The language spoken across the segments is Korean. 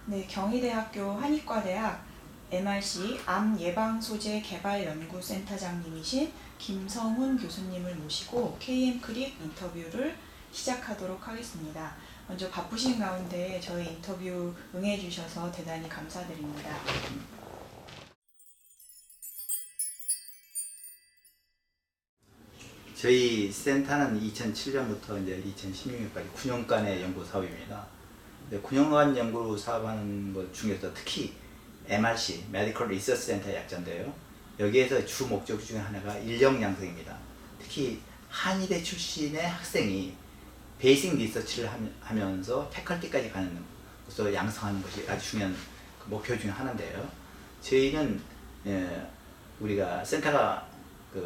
네, 경희대학교 한의과대학 MRC 암예방소재개발연구센터장님이신 김성훈 교수님을 모시고 KM 클립 인터뷰를 시작하도록 하겠습니다. 먼저 바쁘신 가운데 저희 인터뷰 응해주셔서 대단히 감사드립니다. 저희 센터는 2007년부터 이제 2016년까지 9년간의 연구 사업입니다. 9년간 연구 사업하는 것 중에서 특히 MRC, Medical Research Center 약자인데요. 여기에서 주 목적 중에 하나가 인력 양성입니다. 특히 한의대 출신의 학생이 베이직 리서치를 하면서 패컬티까지 가는 것으로 양성하는 것이 아주 중요한 목표 중에 하나인데요. 저희는 우리가 센터가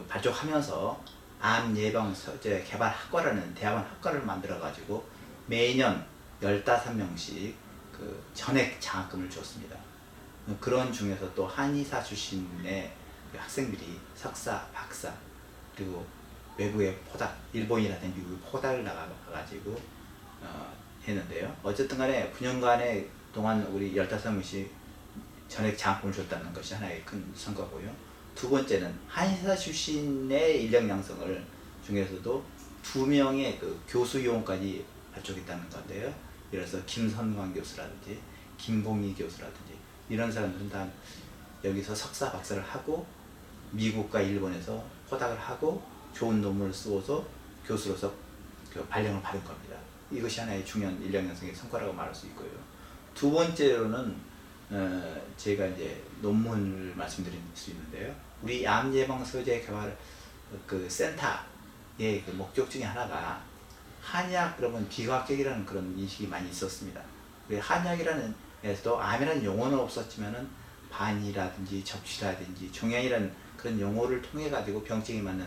발족하면서 암 예방 소재 개발 학과라는 대학원 학과를 만들어 가지고 매년 15명씩 전액 장학금을 줬습니다. 그런 중에서 또 한의사 출신의 학생들이 석사, 박사, 그리고 외국의 포닥, 일본이라든지 미국의 포닥을 나가가지고 했는데요. 어쨌든 간에 9년간의 동안 우리 15명씩 전액 장학금을 줬다는 것이 하나의 큰 성과고요. 두 번째는 한의사 출신의 인력 양성을 중에서도 2명의 교수 요원까지 발족했다는 건데요. 예를 들어서 김선광 교수라든지 김봉희 교수라든지 이런 사람들은 다 여기서 석사 박사를 하고 미국과 일본에서 포닥을 하고 좋은 논문을 쓰고서 교수로서 발령을 받은 겁니다. 이것이 하나의 중요한 인력 양성의 성과라고 말할 수 있고요. 두 번째로는 제가 이제 논문을 말씀드릴 수 있는데요. 우리 암 예방 소재 개발 센터의 목적 중에 하나가 한의학 그러면 비과학적이라는 그런 인식이 많이 있었습니다. 한의학이라는 에서도 암이라는 용어는 없었지만은 반이라든지 접시라든지 종양이라는 그런 용어를 통해 가지고 병증에 맞는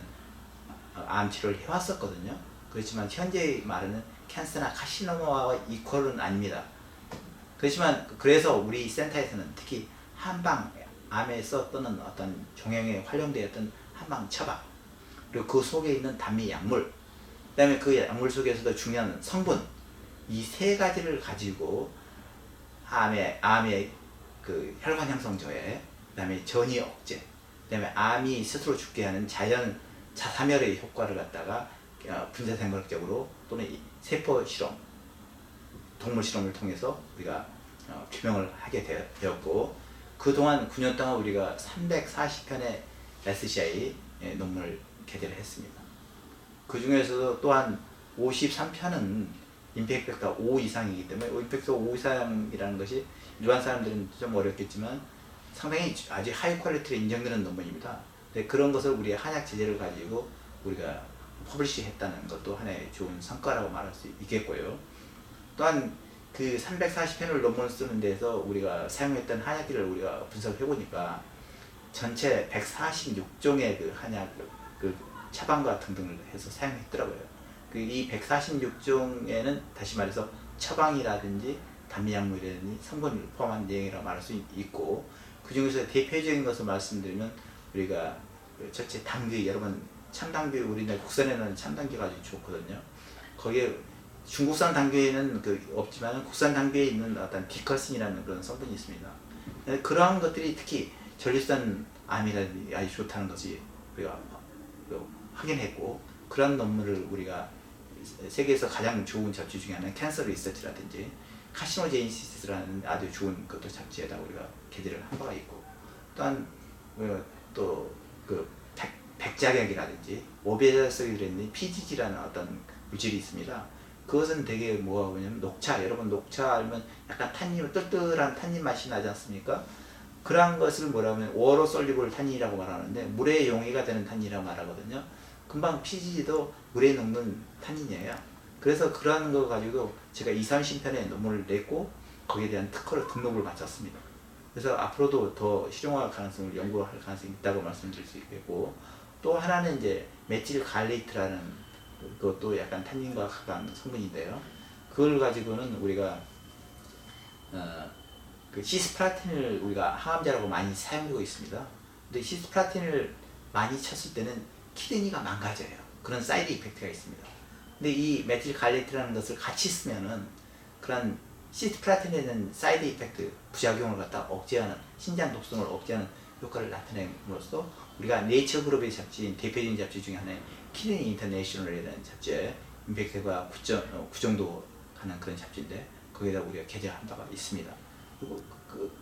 암 치료를 해왔었거든요. 그렇지만 현재의 말은 캔서나 카시노마와 이퀄은 아닙니다. 그렇지만 그래서 우리 센터에서는 특히 한방 암에서 또는 어떤 종양에 활용되었던 한방 처방, 그리고 그 속에 있는 단미 약물, 그 다음에 그 약물 속에서도 중요한 성분, 이 세 가지를 가지고 암의 혈관 형성 저해, 그 다음에 전이 억제, 그 다음에 암이 스스로 죽게 하는 자연 자사멸의 효과를 갖다가 분자생물학적으로 또는 세포 실험, 동물 실험을 통해서 우리가 규명을 하게 되었고, 그동안 9년 동안 우리가 340편의 SCI 논문을 게재를 했습니다. 그 중에서도 또한 53편은 임팩트 팩터 5 이상이기 때문에 임팩트 팩터 5 이상이라는 것이 일반 사람들은 좀 어렵겠지만 상당히 아주 하이 퀄리티로 인정되는 논문입니다. 그런 것을 우리의 한약 제재를 가지고 우리가 퍼블리시 했다는 것도 하나의 좋은 성과라고 말할 수 있겠고요. 또한 그 340편을 논문 쓰는 데서 우리가 사용했던 한약들을 우리가 분석해 보니까 전체 146종의 한약 처방과 등등을 해서 사용했더라고요. 이 146종에는 다시 말해서 처방이라든지 단미약물이라든지 성분을 포함한 내용이라고 말할 수 있고, 그 중에서 대표적인 것을 말씀드리면 우리가 첫째 당귀, 여러분 참당귀 우리나라 국산에 나는 참당귀가 아주 좋거든요. 거기에 중국산 당귀에는 없지만 국산 당귀에 있는 어떤 디커신이라는 그런 성분이 있습니다. 그러한 것들이 특히 전립선 암이라든지 아주 좋다는 것이 우리가 확인했고, 그런 논문을 우리가 세계에서 가장 좋은 잡지 중에 하나는 캔서 리서치라든지 카시노제니시스라는 아주 좋은 것도 잡지에다 우리가 게재를 한 바가 있고, 또한 백작약이라든지 오베자석이라든지 PGG라는 어떤 물질이 있습니다. 그것은 되게 뭐가 뭐냐면 녹차, 여러분 녹차 알면 약간 탄닌, 뜰뜰한 탄닌 맛이 나지 않습니까? 그러한 것을 뭐라고 하면 오로 솔리블 탄닌이라고 말하는데 물에 용해가 되는 탄닌이라고 말하거든요. 금방 PGG도 물에 녹는 탄닌이에요. 그래서 그러한 거 가지고 제가 2, 30편의 논문을 냈고 거기에 대한 특허를 등록을 마쳤습니다. 그래서 앞으로도 더 실용화 가능성을 연구할 가능성이 있다고 말씀드릴 수 있겠고, 또 하나는 이제 메틸 갈레이트라는 그것도 약간 탄닌과 가까운 성분인데요. 그걸 가지고는 우리가 시스플라틴을 우리가 항암제라고 많이 사용하고 있습니다. 근데 시스플라틴을 많이 쳤을 때는 키드니가 망가져요. 그런 사이드 이펙트가 있습니다. 근데 이 메틸 갈레이트라는 것을 같이 쓰면은 그런 시스플라틴에는 사이드 이펙트 부작용을 갖다 억제하는 신장 독성을 억제하는 효과를 나타냄으로써 우리가 네이처 그룹의 잡지인 대표적인 잡지 중에 하나인 키드니 인터내셔널이라는 잡지에 임팩트가 9 정도 가는 그런 잡지인데 거기다 우리가 게재한 바가 있습니다. 그리고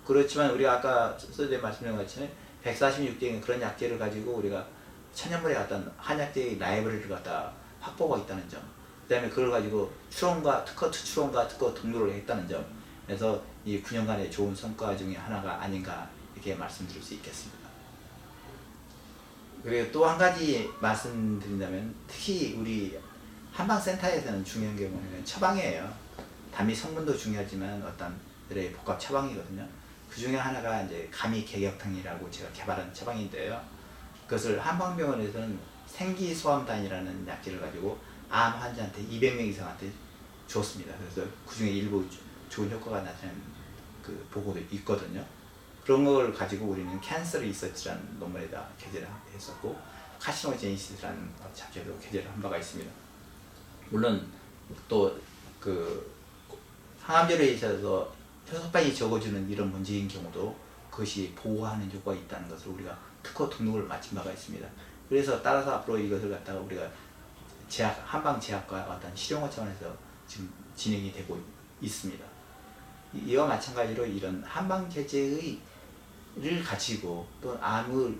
그렇지만 우리가 아까 서두에 말씀드린 것처럼 146개의 그런 약제를 가지고 우리가 천연물의 어떤 한약제의 라이브러리를 갖다 확보가 있다는 점, 그 다음에 그걸 가지고 추론과 특허, 추론과 특허 등록을 했다는 점, 그래서 이 9년간의 좋은 성과 중에 하나가 아닌가 이렇게 말씀드릴 수 있겠습니다. 그리고 또 한 가지 말씀드린다면 특히 우리 한방센터에서는 중요한 게 뭐냐면 처방이에요. 단미 성분도 중요하지만 어떤 들의 복합 처방이거든요. 그 중에 하나가 이제 가미개격탕이라고 제가 개발한 처방인데요. 그것을 한방병원에서는 생기소암단이라는 약제를 가지고 암 환자한테 200명 이상한테 줬습니다. 그래서 그 중에 일부 좋은 효과가 나타난 그 보고도 있거든요. 그런 걸 가지고 우리는 캔서 리서치라는 논문에다 게재를 했었고 카시노제니시스라는 잡지에도 게재를 한 바가 있습니다. 물론 또 그 항암제로에 있어서 혈소판이 적어주는 이런 문제인 경우도 그것이 보호하는 효과가 있다는 것을 우리가 특허 등록을 마친 바가 있습니다. 그래서 따라서 앞으로 이것을 갖다가 우리가 한방 제약과 어떤 실용화 차원에서 지금 진행이 되고 있습니다. 이와 마찬가지로 이런 한방 제제를 가지고 또 암을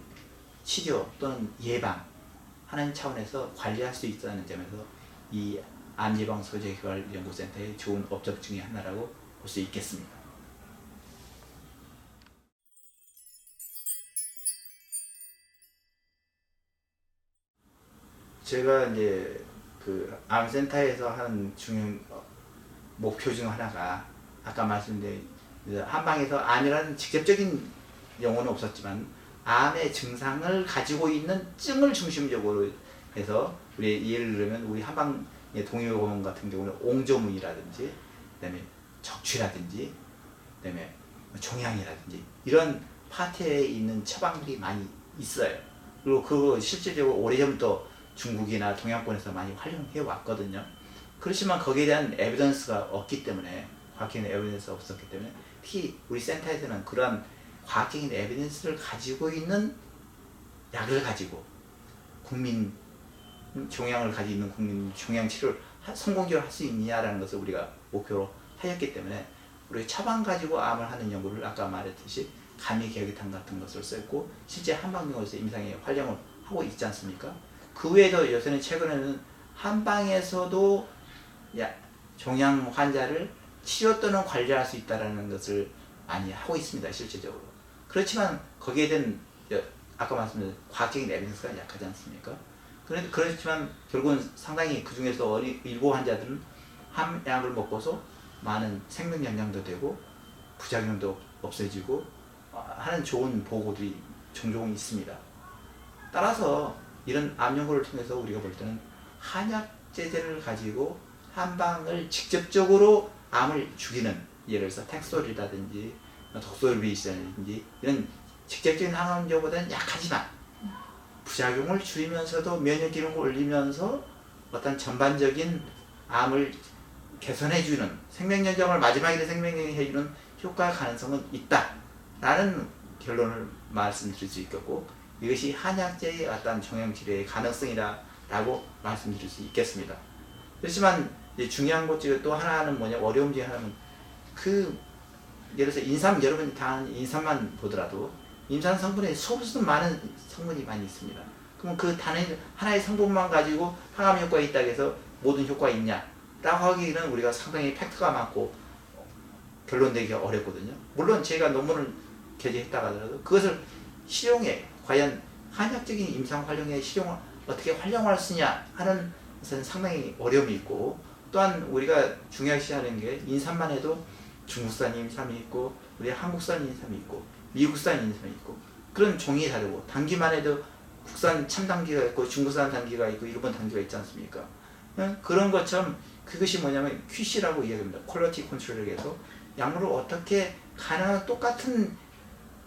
치료 또는 예방하는 차원에서 관리할 수 있다는 점에서 이 암예방소재개발연구센터의 좋은 업적 중에 하나라고 볼 수 있겠습니다. 제가 이제 그 암센터에서 하는 중요한 목표 중 하나가 아까 말씀드린 한방에서 암이라는 직접적인 용어는 없었지만 암의 증상을 가지고 있는 증을 중심적으로 해서 우리 예를 들면 우리 한방의 동의보험 같은 경우는 옹조문이라든지 그다음에 적취라든지 그다음에 종양이라든지 이런 파트에 있는 처방들이 많이 있어요. 그리고 그거 실질적으로 오래전부터 중국이나 동양권에서 많이 활용해 왔거든요. 그렇지만 거기에 대한 에비던스가 없기 때문에 과학적인 에비던스가 없었기 때문에 특히 우리 센터에서는 그러한 과학적인 에비던스를 가지고 있는 약을 가지고 국민 종양을 가지고 있는 국민 종양 치료를 성공적으로 할 수 있느냐라는 것을 우리가 목표로 하였기 때문에 우리 처방 가지고 암을 하는 연구를 아까 말했듯이 가미개격탕 같은 것을 썼고 실제 한방병원에서 임상에 활용을 하고 있지 않습니까? 그 외에도 요새는 최근에는 한방에서도 종양 환자를 치료 또는 관리할 수 있다는 것을 많이 하고 있습니다. 실제적으로. 그렇지만 거기에 대한 아까 말씀드린 과학적인 에비던스가 약하지 않습니까? 그렇지만 결국은 상당히 그 중에서 일부 환자들은 함약을 먹고서 많은 생명 연장도 되고 부작용도 없어지고 하는 좋은 보고들이 종종 있습니다. 따라서 이런 암 연구를 통해서 우리가 볼 때는 한약 제제를 가지고 한방을 직접적으로 암을 죽이는 예를 들어서 텍솔이라든지 독소르비스라든지 이런 직접적인 항암제보다는 약하지만 부작용을 줄이면서도 면역 기능을 올리면서 어떤 전반적인 암을 개선해주는 생명연장을 마지막에 생명연장해주는 효과 가능성은 있다라는 결론을 말씀드릴 수 있겠고 이것이 한약제의 어떤 종양치료의 가능성이라고 말씀드릴 수 있겠습니다. 그렇지만 중요한 것 중에 또 하나는 뭐냐 어려움 중에 하나는 예를 들어서 인삼 여러분이 다 아는 인삼만 보더라도 인삼 성분에 수없이 많은 성분이 많이 있습니다. 그럼 그 단일 하나의 성분만 가지고 항암 효과가 있다고 해서 모든 효과가 있냐? 라고 하기는 우리가 상당히 팩트가 많고 결론내기가 어렵거든요. 물론 제가 논문을 게재했다고 하더라도 그것을 실용에 과연 한약적인 임상 활용에 실용을 어떻게 활용할 수 있냐 하는 것은 상당히 어려움이 있고 또한 우리가 중요시 하는 게 인삼만 해도 중국산 인삼이 있고 우리 한국산 인삼이 있고 미국산 인삼이 있고 그런 종이 다르고 단기만 해도 국산 참단기가 있고 중국산 단기가 있고 일본 단기가 있지 않습니까? 그런 것처럼 그것이 뭐냐면 QC라고 이야기합니다. 퀄리티 컨트롤을 해서 약물을 어떻게 가능한 똑같은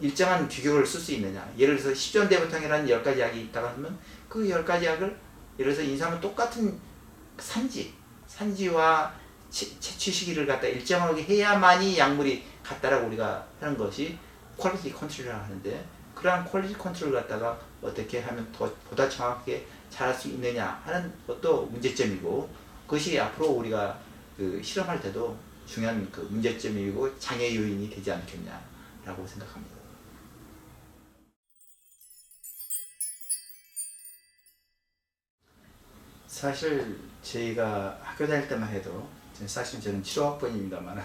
일정한 규격을 쓸 수 있느냐. 예를 들어서 10전 대보통이라는 10가지 약이 있다고 하면 그 10가지 약을 예를 들어서 인삼은 똑같은 산지와 채취 시기를 갖다 일정하게 해야만이 약물이 같다라고 우리가 하는 것이 퀄리티 컨트롤이라고 하는데, 그러한 퀄리티 컨트롤을 갖다가 어떻게 하면 보다 정확하게 잘할 수 있느냐 하는 것도 문제점이고, 그것이 앞으로 우리가 그 실험할 때도 중요한 그 문제점이고 장애 요인이 되지 않겠냐라고 생각합니다. 사실 저희가 학교 다닐 때만 해도, 사실 저는 7호학번입니다만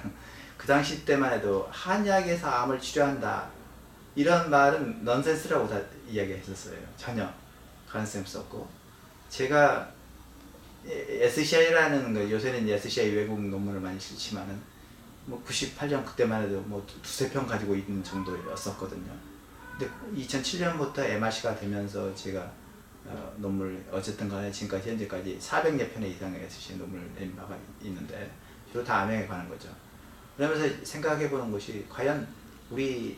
그 당시 때만 해도 한약에서 암을 치료한다 이런 말은 넌센스라고 다 이야기했었어요. 전혀 가능성이 없었고, 제가 SCI라는 거, 요새는 SCI 외국 논문을 많이 쓰지만은 뭐 98년 그때만 해도 뭐 두세 편 가지고 있는 정도였었거든요. 근데 2007년부터 MRC가 되면서 제가 논문을 어쨌든 간에 지금까지 현재까지 400여 편의 이상의 SCI 논문을 낸 바가 있는데, 주로 다 암에 관한 거죠. 그러면서 생각해 보는 것이, 과연 우리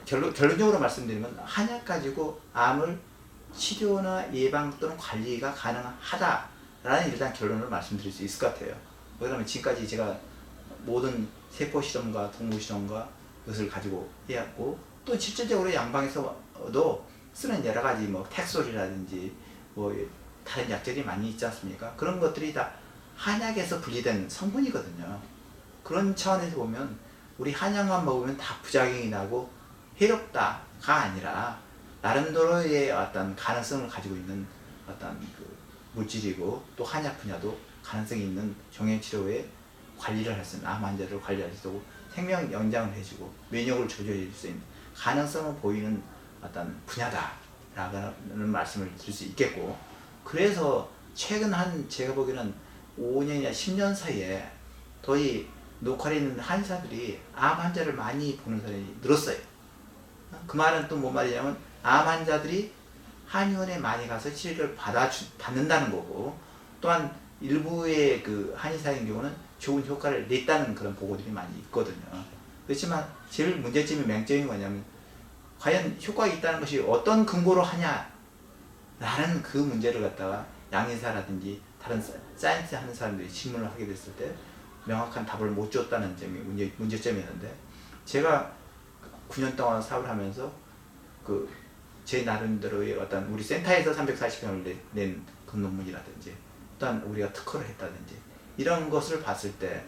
결론적으로 말씀드리면 한약 가지고 암을 치료나 예방 또는 관리가 가능하다라는 일단 결론을 말씀드릴 수 있을 것 같아요. 왜냐하면 지금까지 제가 모든 세포 실험과 동물 실험과 그것을 가지고 해왔고, 또 실질적으로 양방에서도 쓰는 여러 가지 뭐 텍솔이라든지 뭐 다른 약들이 많이 있지 않습니까? 그런 것들이 다 한약에서 분리된 성분이거든요. 그런 차원에서 보면 우리 한약만 먹으면 다 부작용이 나고 해롭다가 아니라 나름대로의 어떤 가능성을 가지고 있는 어떤 그 물질이고, 또 한약 분야도 가능성이 있는 종양치료에 관리를 할 수 있는, 암 환자를 관리할 수 있고 생명 연장을 해주고 면역을 조절해 줄 수 있는 가능성을 보이는 어떤 분야다라는 말씀을 드릴 수 있겠고, 그래서 최근 제가 보기에는 5년이나 10년 사이에 거의 노컬에 있는 한의사들이 암 환자를 많이 보는 사람이 늘었어요. 그 말은 또 뭔 말이냐면, 암 환자들이 한의원에 많이 가서 치료를 받는다는 거고, 또한 일부의 그 한의사인 경우는 좋은 효과를 냈다는 그런 보고들이 많이 있거든요. 그렇지만 제일 문제점이 맹점이 뭐냐면, 과연 효과가 있다는 것이 어떤 근거로 하냐라는 그 문제를 갖다가 양의사라든지 다른 사이언스 하는 사람들이 질문을 하게 됐을 때 명확한 답을 못 줬다는 점이 문제점이었는데, 제가 9년 동안 사업을 하면서 제 나름대로의 어떤 우리 센터에서 340편을 낸 그 논문이라든지, 또한 우리가 특허를 했다든지 이런 것을 봤을 때,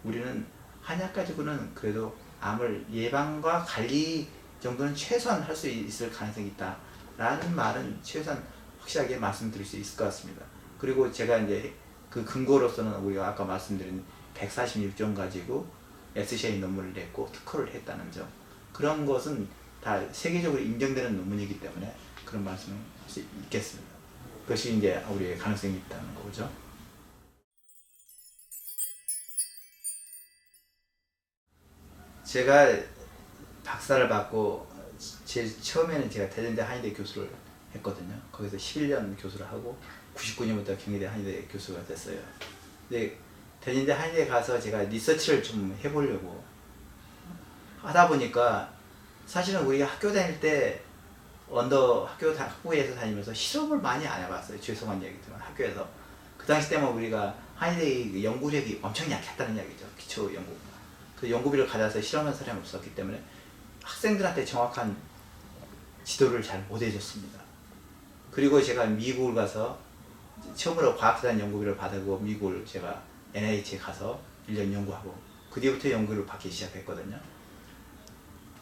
우리는 한약 가지고는 그래도 암을 예방과 관리 정도는 최소한 할 수 있을 가능성이 있다라는 말은 최소한 확실하게 말씀드릴 수 있을 것 같습니다. 그리고 제가 이제 그 근거로서는 우리가 아까 말씀드린 146종 가지고 SCI 논문을 냈고 특허를 했다는 점, 그런 것은 다 세계적으로 인정되는 논문이기 때문에 그런 말씀을 할 수 있겠습니다. 그것이 이제 우리의 가능성이 있다는 거죠. 제가 박사를 받고 제일 처음에는 제가 대전대 한의대 교수를 했거든요. 거기서 11년 교수를 하고 99년부터 경희대 한의대 교수가 됐어요. 근데 대전대 한의대 가서 제가 리서치를 좀 해보려고 하다 보니까, 사실은 우리가 학교 다닐 때 학부에서 다니면서 실험을 많이 안 해봤어요. 죄송한 얘기지만 학교에서 그 당시 때만 우리가 한의대의 연구력이 엄청 약했다는 이야기죠. 기초 연구. 그 연구비를 가져서 실험한 사람이 없었기 때문에 학생들한테 정확한 지도를 잘 못 해줬습니다. 그리고 제가 미국을 가서 처음으로 과학재단 연구비를 받고 미국을 제가 NIH에 가서 1년 연구하고 그 뒤부터 연구를 받기 시작했거든요.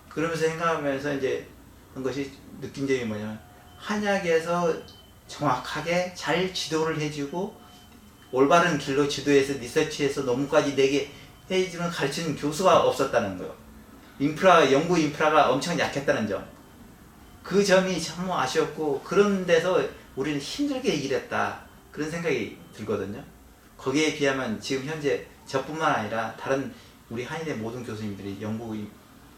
그러면서 생각하면서 이제 한 것이 느낀 점이 뭐냐면, 한약에서 정확하게 잘 지도를 해주고 올바른 길로 지도해서 리서치해서 논문까지 내게 해주는 가르치는 교수가 없었다는 거예요. 연구 인프라가 엄청 약했다는 점, 그 점이 참 아쉬웠고, 그런 데서 우리는 힘들게 일했다 그런 생각이 들거든요. 거기에 비하면 지금 현재 저뿐만 아니라 다른 우리 한의대 모든 교수님들이 연구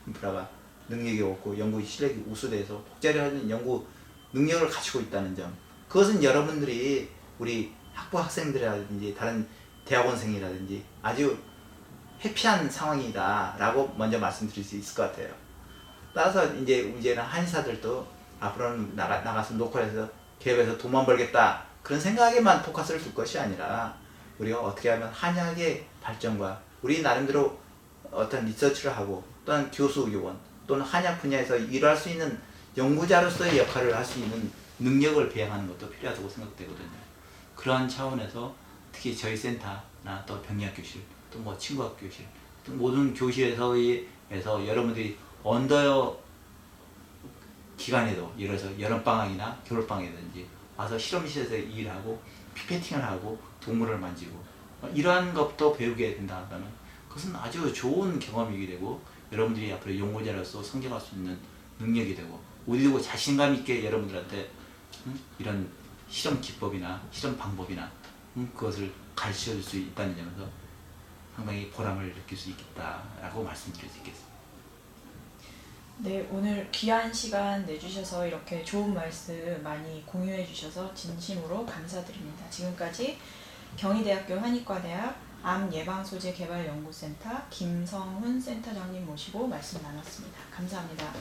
인프라가 능력이 없고 연구 실력이 우수돼서 폭발하는 연구 능력을 갖추고 있다는 점, 그것은 여러분들이 우리 학부 학생들이라든지 다른 대학원생이라든지 아주 해피한 상황이다 라고 먼저 말씀드릴 수 있을 것 같아요. 따라서 이제는 한의사들도 앞으로는 나가서 노컬에서 기업에서 돈만 벌겠다 그런 생각에만 포커스를 둘 것이 아니라, 우리가 어떻게 하면 한약의 발전과 우리 나름대로 어떤 리서치를 하고 또는 교수 요원 또는 한약 분야에서 일할 수 있는 연구자로서의 역할을 할 수 있는 능력을 배양하는 것도 필요하다고 생각되거든요. 그러한 차원에서 특히 저희 센터나 또 병리학교실 또 뭐 친구학교실 또 모든 교실에서 여러분들이 언더 기간에도 예를 들어서 여름방학이나 겨울방학이든지 와서 실험실에서 일하고 피페팅을 하고 동물을 만지고 이러한 것도 배우게 된다 하면 그것은 아주 좋은 경험이게 되고 여러분들이 앞으로 연구자로서 성장할 수 있는 능력이 되고 우리도 자신감 있게 여러분들한테 이런 실험 기법이나 실험 방법이나 그것을 가르쳐 줄 수 있다는 점에서 상당히 보람을 느낄 수 있겠다라고 말씀드릴 수 있겠습니다. 네, 오늘 귀한 시간 내주셔서 이렇게 좋은 말씀 많이 공유해 주셔서 진심으로 감사드립니다. 지금까지 경희대학교 한의과대학 암예방소재개발연구센터 김성훈 센터장님 모시고 말씀 나눴습니다. 감사합니다.